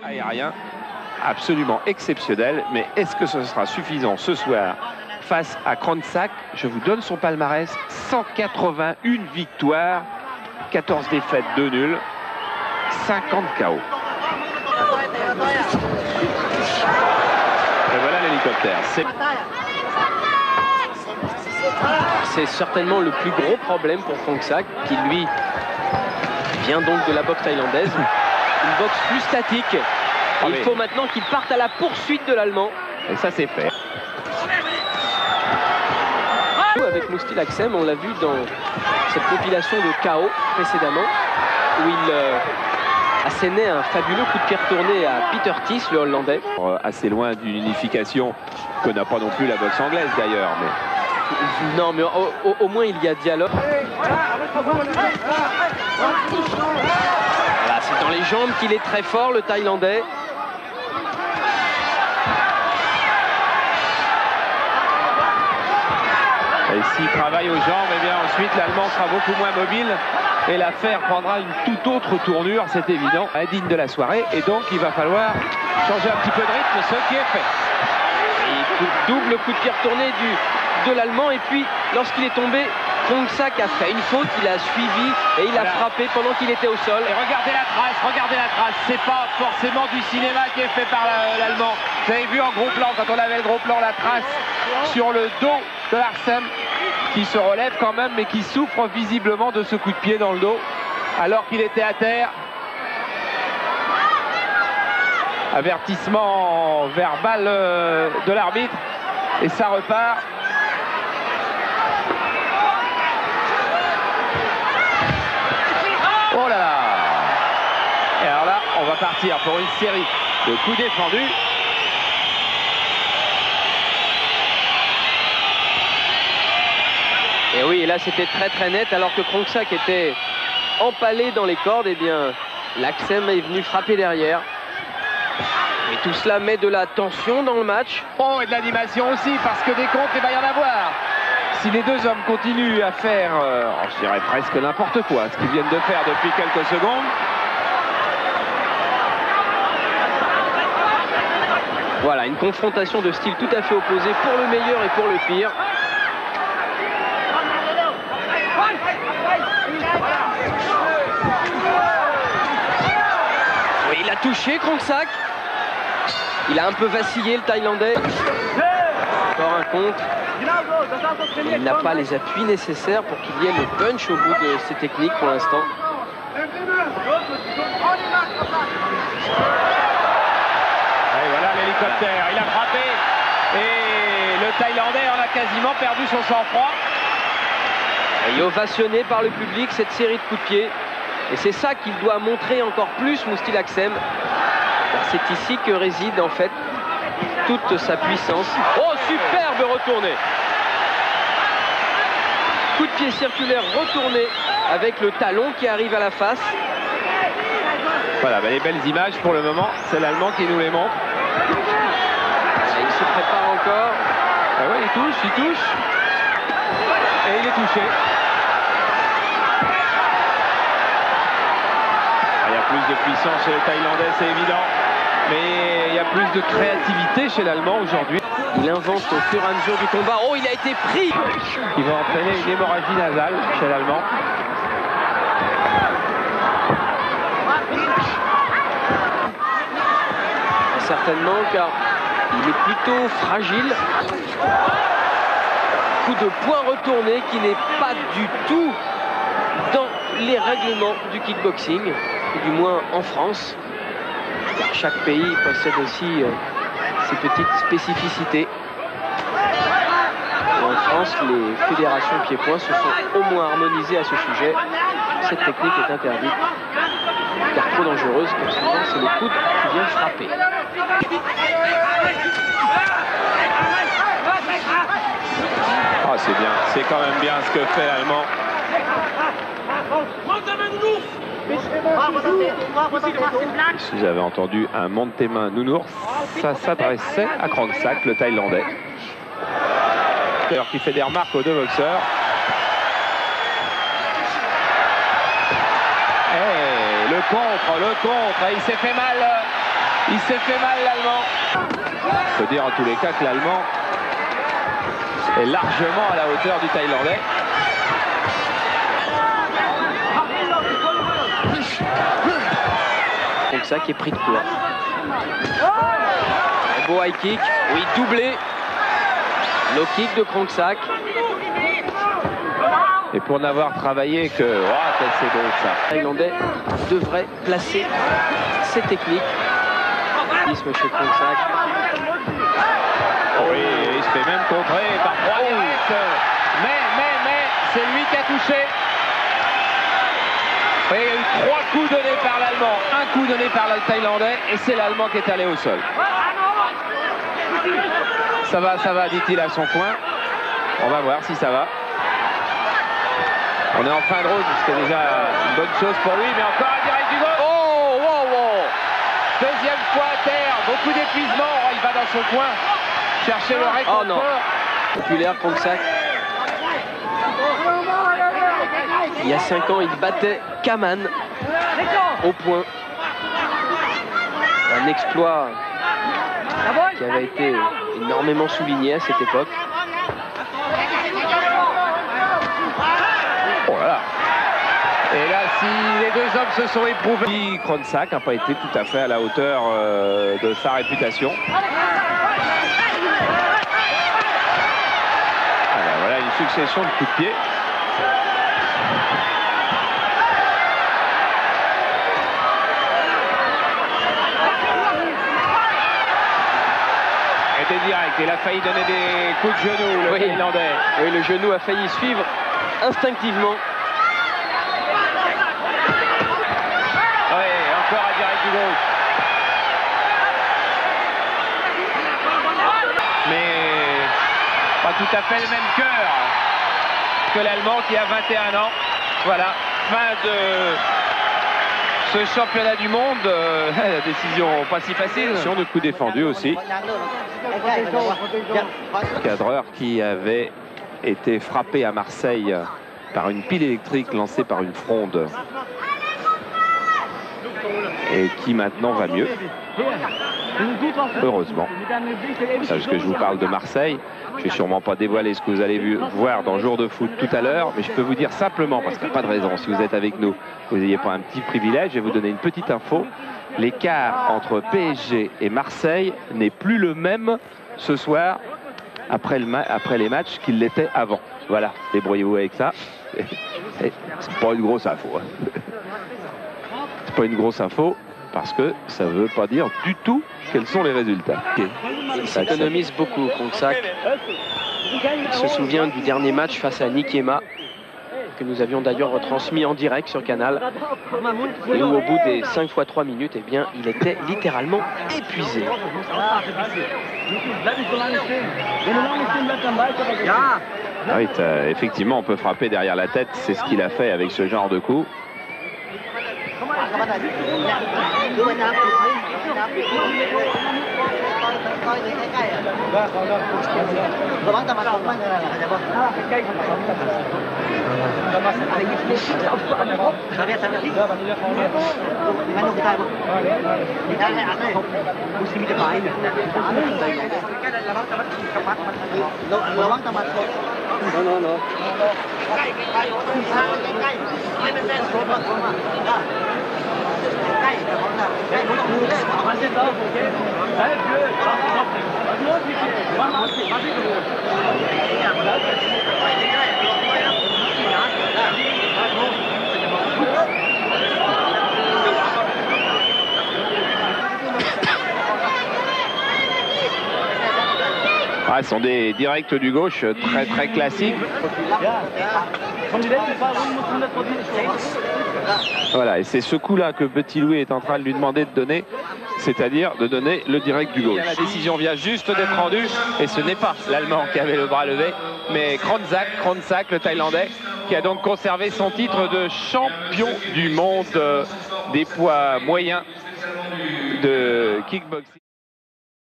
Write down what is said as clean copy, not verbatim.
Aérien absolument exceptionnel, mais est-ce que ce sera suffisant ce soir face à Kronczak? Je vous donne son palmarès: 181 victoires, 14 défaites, 2 nuls, 50 KO. Et voilà l'hélicoptère. C'est certainement le plus gros problème pour Kronczak, qui lui vient donc de la boxe thaïlandaise. Une boxe plus statique. Il faut maintenant qu'il parte à la poursuite de l'Allemand. Et ça, c'est fait. Avec Moustil Aksem, on l'a vu dans cette compilation de KO précédemment, où il assénait un fabuleux coup de pied retourné à Peter Tiss, le Hollandais. Assez loin d'une unification que n'a pas non plus la boxe anglaise d'ailleurs. Mais... Non, mais au moins il y a dialogue. Voilà, c'est dans les jambes qu'il est très fort, le Thaïlandais. Et s'il travaille aux jambes, eh bien ensuite l'Allemand sera beaucoup moins mobile et l'affaire prendra une toute autre tournure, c'est évident, indigne de la soirée. Et donc il va falloir changer un petit peu de rythme, ce qui est fait. Et double coup de pied retourné de l'Allemand, et puis lorsqu'il est tombé, Kronczak a fait une faute, il a suivi et il a frappé pendant qu'il était au sol. Et regardez la trace, c'est pas forcément du cinéma qui est fait par l'Allemand. Vous avez vu en gros plan, quand on avait le gros plan, la trace sur le dos de Larsem, qui se relève quand même, mais qui souffre visiblement de ce coup de pied dans le dos, alors qu'il était à terre. Avertissement verbal de l'arbitre, et ça repart. Oh là là! Et alors là, on va partir pour une série de coups défendus. Et oui, et là c'était très net, alors que Kronczak était empalé dans les cordes, et bien l'Aksem est venu frapper derrière. Et tout cela met de la tension dans le match. Oh, et de l'animation aussi, parce que des contres, il va y en avoir. Si les deux hommes continuent à faire, je dirais presque n'importe quoi, ce qu'ils viennent de faire depuis quelques secondes. Voilà, une confrontation de style tout à fait opposé pour le meilleur et pour le pire. Oui, il a touché Kronczak. Il a un peu vacillé, le Thaïlandais. Encore un contre. Il n'a pas les appuis nécessaires pour qu'il y ait le punch au bout de ses techniques pour l'instant. Et voilà l'hélicoptère, il a frappé. Et le Thaïlandais en a quasiment perdu son sang-froid. Et ovationné par le public, cette série de coups de pied. Et c'est ça qu'il doit montrer encore plus, Moustil Aksem. C'est ici que réside en fait toute sa puissance. Oh, superbe retourné! Coup de pied circulaire retourné avec le talon qui arrive à la face. Voilà, les belles images pour le moment, c'est l'Allemand qui nous les montre. Et il se prépare encore. Ah ouais, il touche. Et il est touché. Il y a plus de puissance chez le Thaïlandais, c'est évident. Mais il y a plus de créativité chez l'Allemand aujourd'hui. Il invente au fur et à mesure du combat. Oh, il a été pris! Il va entraîner une hémorragie nasale chez l'Allemand. Certainement, car il est plutôt fragile. Coup de poing retourné qui n'est pas du tout dans les règlements du kickboxing, ou du moins en France. Chaque pays possède aussi ses petites spécificités. En France, les fédérations pied-point se sont au moins harmonisées à ce sujet. Cette technique est interdite, car trop dangereuse, car souvent c'est le coude qui vient frapper. Ah, c'est bien, c'est quand même bien ce que fait l'Allemand. Si vous avez entendu un Montemain Nounours, ça s'adressait à Kronczak, le Thaïlandais. Qui fait des remarques aux deux boxeurs. Et le contre, il s'est fait mal Il s'est fait mal, l'Allemand. Il faut dire en tous les cas que l'Allemand est largement à la hauteur du Thaïlandais. Krongsak qui est pris de court. Un beau high kick, oui, doublé. Low kick de Krongsak. Et pour n'avoir travaillé que... Oh, c'est beau ça. Les Thaïlandais devraient placer ses techniques. Monsieur Krongsak. Oui, il se fait même contrer par 3 directs. Mais, c'est lui qui a touché. Oui, il y a eu 3 coups donnés par l'Allemand, un coup donné par le Thaïlandais, et c'est l'Allemand qui est allé au sol. Ça va, dit-il à son coin. On va voir si ça va. On est en fin de route, ce qui est déjà une bonne chose pour lui, mais encore un direct du gauche. Oh, wow. Deuxième fois à terre, beaucoup d'épuisement. Oh, il va dans son coin chercher le réconfort. Oh non, populaire Krongsak. Il y a 5 ans, il battait Kaman au point. Un exploit qui avait été énormément souligné à cette époque. Oh là là. Et là, si les deux hommes se sont éprouvés, Krongsak n'a pas été tout à fait à la hauteur de sa réputation. Voilà une succession de coups de pied. Était direct, il a failli donner des coups de genou, le Thaïlandais. Oui, le genou a failli suivre instinctivement. Oui, encore un direct du gauche. Mais pas tout à fait le même cœur que l'Allemand qui a 21 ans. Voilà, fin de ce championnat du monde. La décision pas si facile. De coups défendus aussi. Cadreur qui avait été frappé à Marseille par une pile électrique lancée par une fronde et qui maintenant va mieux, heureusement. Parce que je vous parle de Marseille, je ne vais sûrement pas dévoiler ce que vous allez voir dans Jour de foot tout à l'heure, mais je peux vous dire simplement, parce qu'il n'y a pas de raison, si vous êtes avec nous, vous n'ayez pas un petit privilège, je vais vous donner une petite info. L'écart entre PSG et Marseille n'est plus le même ce soir après les matchs qu'il l'était avant. Voilà, débrouillez-vous avec ça. C'est pas une grosse info. C'est pas une grosse info parce que ça ne veut pas dire du tout quels sont les résultats. Il s'économise beaucoup, Krongsak. Il se souvient du dernier match face à Nikema, que nous avions d'ailleurs retransmis en direct sur Canal, et où au bout des 5 x 3 minutes, eh bien, il était littéralement épuisé. Ah oui, effectivement, on peut frapper derrière la tête, c'est ce qu'il a fait avec ce genre de coup. Ah, ce sont des directs du gauche très classiques. Voilà, et c'est ce coup-là que Petit Louis est en train de lui demander de donner, c'est-à-dire de donner le direct du gauche. La décision vient juste d'être rendue, et ce n'est pas l'Allemand qui avait le bras levé, mais Krongsak, le Thaïlandais, qui a donc conservé son titre de champion du monde des poids moyens de kickboxing.